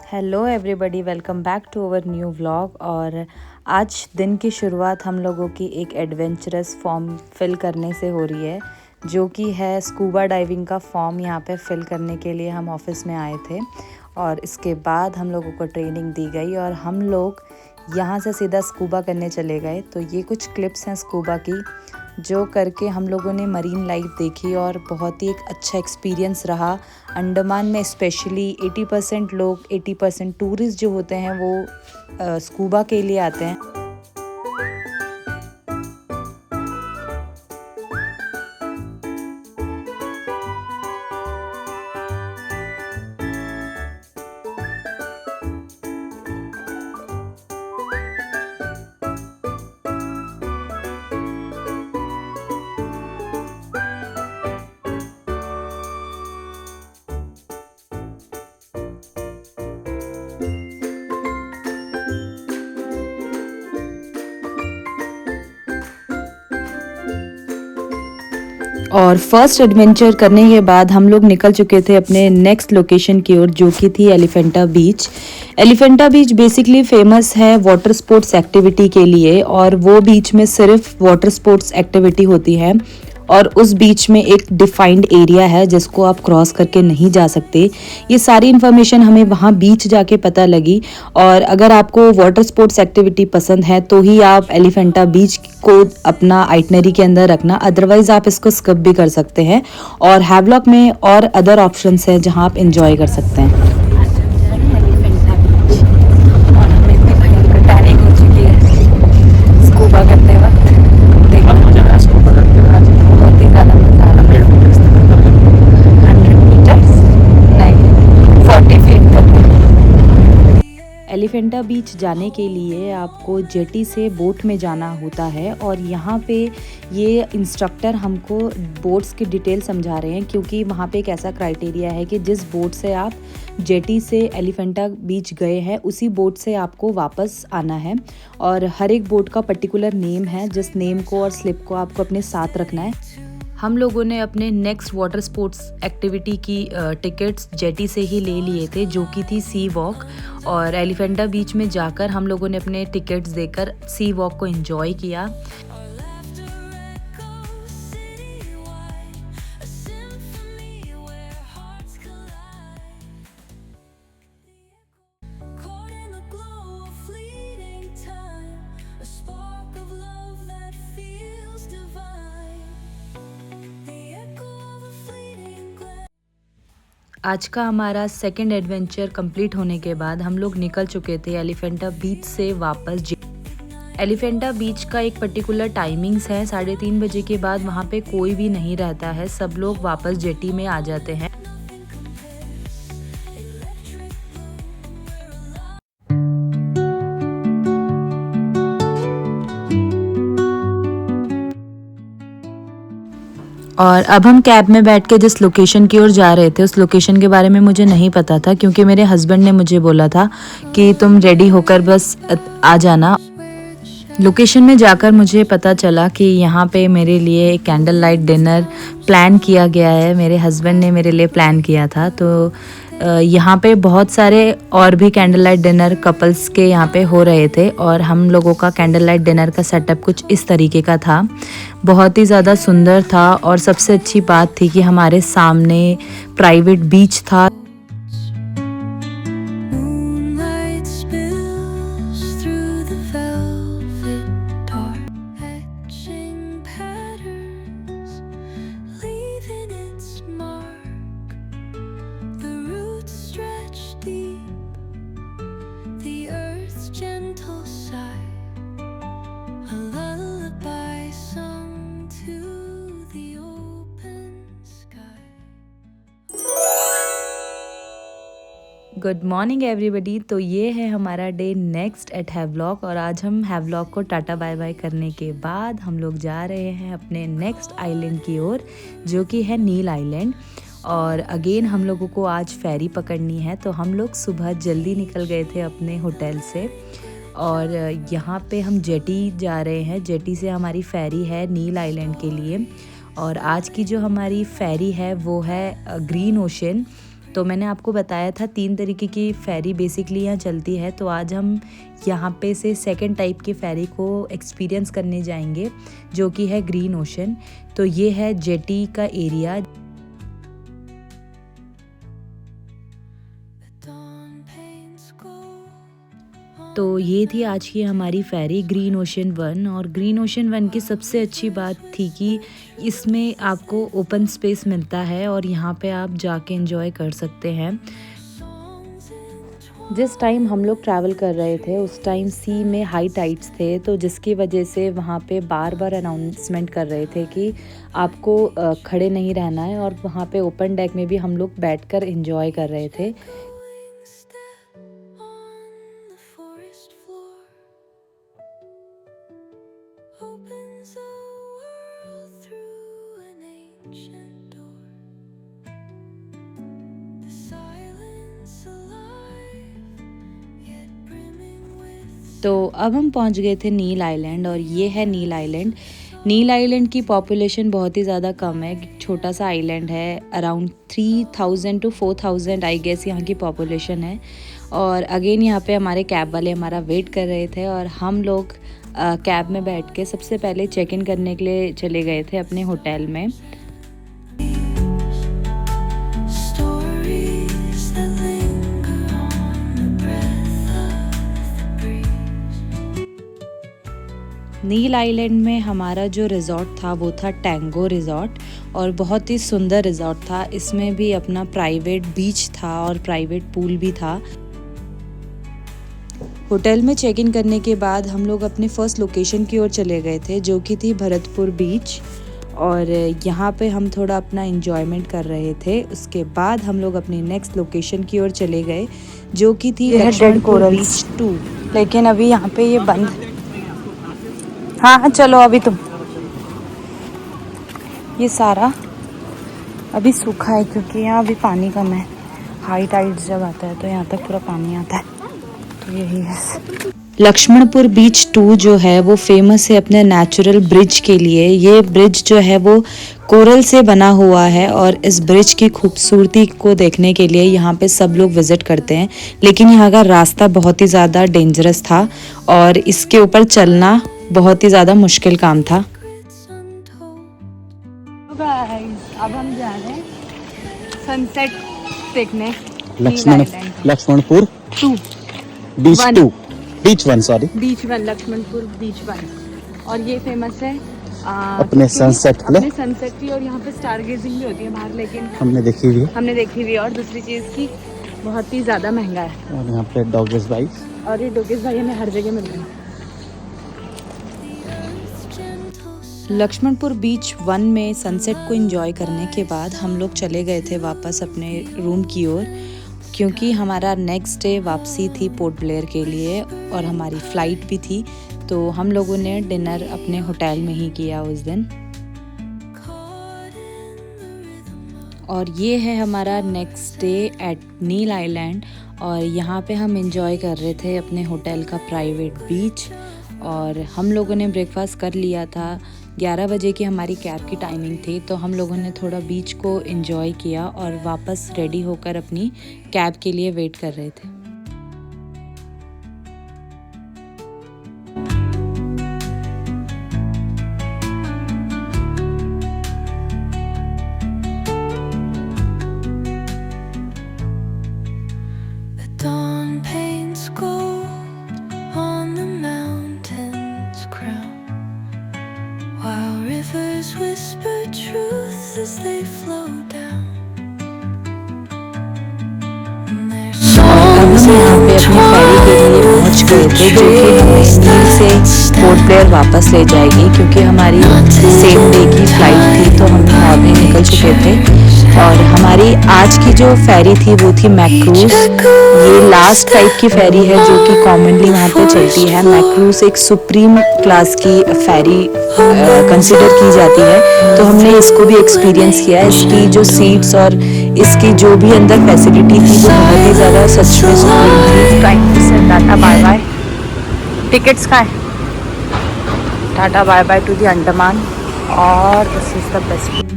Hello everybody, welcome back to our new vlog. और आज दिन की शुरुआत हम लोगों की एक एडवेंचरस फॉर्म फिल करने से हो रही है, जो कि है स्कूबा डाइविंग का फॉर्म। यहाँ पे फिल करने के लिए हम ऑफिस में आए थे और इसके बाद हम लोगों को ट्रेनिंग दी गई और हम लोग यहाँ से सीधा स्कूबा करने चले गए। तो ये कुछ क्लिप्स हैं स्कूबा की, जो करके हम लोगों ने मरीन लाइफ देखी और बहुत ही एक अच्छा एक्सपीरियंस रहा। अंडमान में स्पेशली 80% टूरिस्ट जो होते हैं वो स्कूबा के लिए आते हैं। और फर्स्ट एडवेंचर करने के बाद हम लोग निकल चुके थे अपने नेक्स्ट लोकेशन की ओर, जो कि थी एलिफेंटा बीच। एलिफेंटा बीच बेसिकली फेमस है वाटर स्पोर्ट्स एक्टिविटी के लिए, और वो बीच में सिर्फ वाटर स्पोर्ट्स एक्टिविटी होती है और उस बीच में एक डिफाइंड एरिया है जिसको आप क्रॉस करके नहीं जा सकते। ये सारी इन्फॉर्मेशन हमें वहाँ बीच जाके पता लगी। और अगर आपको वाटर स्पोर्ट्स एक्टिविटी पसंद है तो ही आप एलिफेंटा बीच को अपना आइटनरी के अंदर रखना, अदरवाइज आप इसको स्किप भी कर सकते हैं। और हैवलॉक में और अदर ऑप्शंस हैं जहाँ आप इंजॉय कर सकते हैं। एलिफेंटा बीच जाने के लिए आपको जेटी से बोट में जाना होता है और यहाँ पे ये इंस्ट्रक्टर हमको बोट्स की डिटेल समझा रहे हैं, क्योंकि वहाँ पे एक ऐसा क्राइटेरिया है कि जिस बोट से आप जेटी से एलिफेंटा बीच गए हैं उसी बोट से आपको वापस आना है। और हर एक बोट का पर्टिकुलर नेम है, जिस नेम को और स्लिप को आपको अपने साथ रखना है। हम लोगों ने अपने नेक्स्ट वाटर स्पोर्ट्स एक्टिविटी की टिकट्स जेटी से ही ले लिए थे, जो कि थी सी वॉक। और एलिफेंटा बीच में जाकर हम लोगों ने अपने टिकट्स देकर सी वॉक को एंजॉय किया। आज का हमारा सेकंड एडवेंचर कंप्लीट होने के बाद हम लोग निकल चुके थे एलिफेंटा बीच से वापस। एलिफेंटा बीच का एक पर्टिकुलर टाइमिंग्स है, 3:30 बजे के बाद वहाँ पे कोई भी नहीं रहता है, सब लोग वापस जेटी में आ जाते हैं। और अब हम कैब में बैठ के जिस लोकेशन की ओर जा रहे थे उस लोकेशन के बारे में मुझे नहीं पता था, क्योंकि मेरे हस्बैंड ने मुझे बोला था कि तुम रेडी होकर बस आ जाना। लोकेशन में जाकर मुझे पता चला कि यहाँ पे मेरे लिए कैंडल लाइट डिनर प्लान किया गया है। मेरे हस्बैंड ने मेरे लिए प्लान किया था। तो यहाँ पे बहुत सारे और भी कैंडल लाइट डिनर कपल्स के यहाँ पे हो रहे थे और हम लोगों का कैंडल लाइट डिनर का सेटअप कुछ इस तरीके का था। बहुत ही ज़्यादा सुंदर था और सबसे अच्छी बात थी कि हमारे सामने प्राइवेट बीच था। Good morning everybody. तो ये है हमारा डे नेक्स्ट एट हैवलॉक, और आज हम हैवलॉक को टाटा बाय बाय करने के बाद हम लोग जा रहे हैं अपने नेक्स्ट आइलैंड की ओर, जो कि है नील आइलैंड। और अगेन हम लोगों को आज फेरी पकड़नी है, तो हम लोग सुबह जल्दी निकल गए थे अपने होटल से और यहाँ पे हम जेटी जा रहे हैं। जेटी से हमारी फेरी है नील आइलैंड के लिए। और आज की जो हमारी फेरी है वो है ग्रीन ओशन, तो मैंने आपको बताया था 3 तरीके की फ़ेरी बेसिकली यहाँ चलती है। तो आज हम यहाँ पे से सेकंड टाइप की फ़ेरी को एक्सपीरियंस करने जाएंगे, जो कि है ग्रीन ओशन। तो ये है जेटी का एरिया। तो ये थी आज की हमारी फ़ेरी ग्रीन ओशन 1। और ग्रीन ओशन 1 की सबसे अच्छी बात थी कि इसमें आपको ओपन स्पेस मिलता है और यहाँ पे आप जाके एंजॉय कर सकते हैं। जिस टाइम हम लोग ट्रैवल कर रहे थे उस टाइम सी में हाई टाइड्स थे, तो जिसकी वजह से वहाँ पे बार बार अनाउंसमेंट कर रहे थे कि आपको खड़े नहीं रहना है। और वहाँ पे ओपन डेक में भी हम लोग बैठकर एंजॉय कर रहे थे। तो अब हम पहुंच गए थे नील आइलैंड, और ये है नील आइलैंड। नील आइलैंड की पॉपुलेशन बहुत ही ज़्यादा कम है, छोटा सा आइलैंड है। अराउंड 3000 to 4000 आई गेस यहाँ की पॉपुलेशन है। और अगेन यहाँ पे हमारे कैब वाले हमारा वेट कर रहे थे, और हम लोग कैब में बैठ के सबसे पहले चेक इन करने के लिए चले गए थे अपने होटल में। नील आइलैंड में हमारा जो रिज़ॉर्ट था वो था टैंगो रिज़ॉर्ट, और बहुत ही सुंदर रिज़ॉर्ट था। इसमें भी अपना प्राइवेट बीच था और प्राइवेट पूल भी था। होटल में चेक इन करने के बाद हम लोग अपने फर्स्ट लोकेशन की ओर चले गए थे, जो कि थी भरतपुर बीच। और यहाँ पे हम थोड़ा अपना एंजॉयमेंट कर रहे थे। उसके बाद हम लोग अपनी नेक्स्ट लोकेशन की ओर चले गए, जो कि थी लक्ष्मणपुर बीच 2। लेकिन अभी यहाँ पे ये बंद। हाँ चलो अभी तुम। ये सारा अभी सूखा है क्योंकि यहाँ अभी पानी कम है। हाई टाइड्स जब आता है तो यहाँ तक पूरा पानी आता है। तो यही है। लक्ष्मणपुर बीच 2 जो है वो फेमस है अपने नेचुरल ब्रिज के लिए। ये ब्रिज जो है वो कोरल से बना हुआ है, और इस ब्रिज की खूबसूरती को देखने के लिए यहाँ पे सब लोग विजिट करते हैं। लेकिन यहाँ का रास्ता बहुत ही ज़्यादा डेंजरस था, और इसके ऊपर चलना बहुत ही ज़्यादा मुश्किल काम था। अब हम जा रहे हैं सनसेट देखने लक्ष्मणपुर 2 बीच 2 बीच 1 सॉरी बीच 1 लक्ष्मणपुर बीच 1। और ये फेमस है अपने सनसेट की, और यहाँ पे स्टार गेजिंग भी होती है बाहर, लेकिन हमने देखी हुई है। और दूसरी चीज़ की बहुत ही ज़्यादा महंगा है। और यहाँ पे डॉगेस भाई, और ये डॉगेस भाई हमें हर जगह मिल रहे हैं। लक्ष्मणपुर बीच 1 में सनसेट को एंजॉय करने के बाद हम लोग चले गए थे वापस अपने रूम की ओर, क्योंकि हमारा नेक्स्ट डे वापसी थी पोर्ट ब्लेयर के लिए, और हमारी फ़्लाइट भी थी। तो हम लोगों ने डिनर अपने होटल में ही किया उस दिन। और ये है हमारा next day at Neil island, और यहाँ पे हम एंजॉय कर रहे थे अपने होटल का प्राइवेट बीच। और हम लोगों ने ब्रेकफास्ट कर लिया था। 11 बजे की हमारी कैब की टाइमिंग थी, तो हम लोगों ने थोड़ा बीच को एंजॉय किया और वापस रेडी होकर अपनी कैब के लिए वेट कर रहे थे। Whisper truth as they flow down. अब हम यहाँ पे अपनी फेरी के लिए पहुँच गए थे, जो कि हमें नील से पोर्ट ब्लेयर वापस ले जाएगी, क्योंकि हमारी सेम डे की फ़्लाइट थी। तो हम मॉर्निंग निकल चुके थे। और हमारी आज की जो फेरी थी वो थी मैक्रूज़। ये लास्ट टाइप की फेरी है जो कि कॉमनली वहाँ पे चलती है। मैक्रूज़ एक सुप्रीम क्लास की फेरी कंसिडर की जाती है। तो हमने इसको भी एक्सपीरियंस किया। इसकी जो सीट्स और इसकी जो भी अंदर फैसिलिटी थी वो बहुत ही ज़्यादा सच में सुप्रीम थी। Tata bye bye. टिकट्स का है ta ta bye bye to the Andaman, और दिस इज़ द बेस्ट।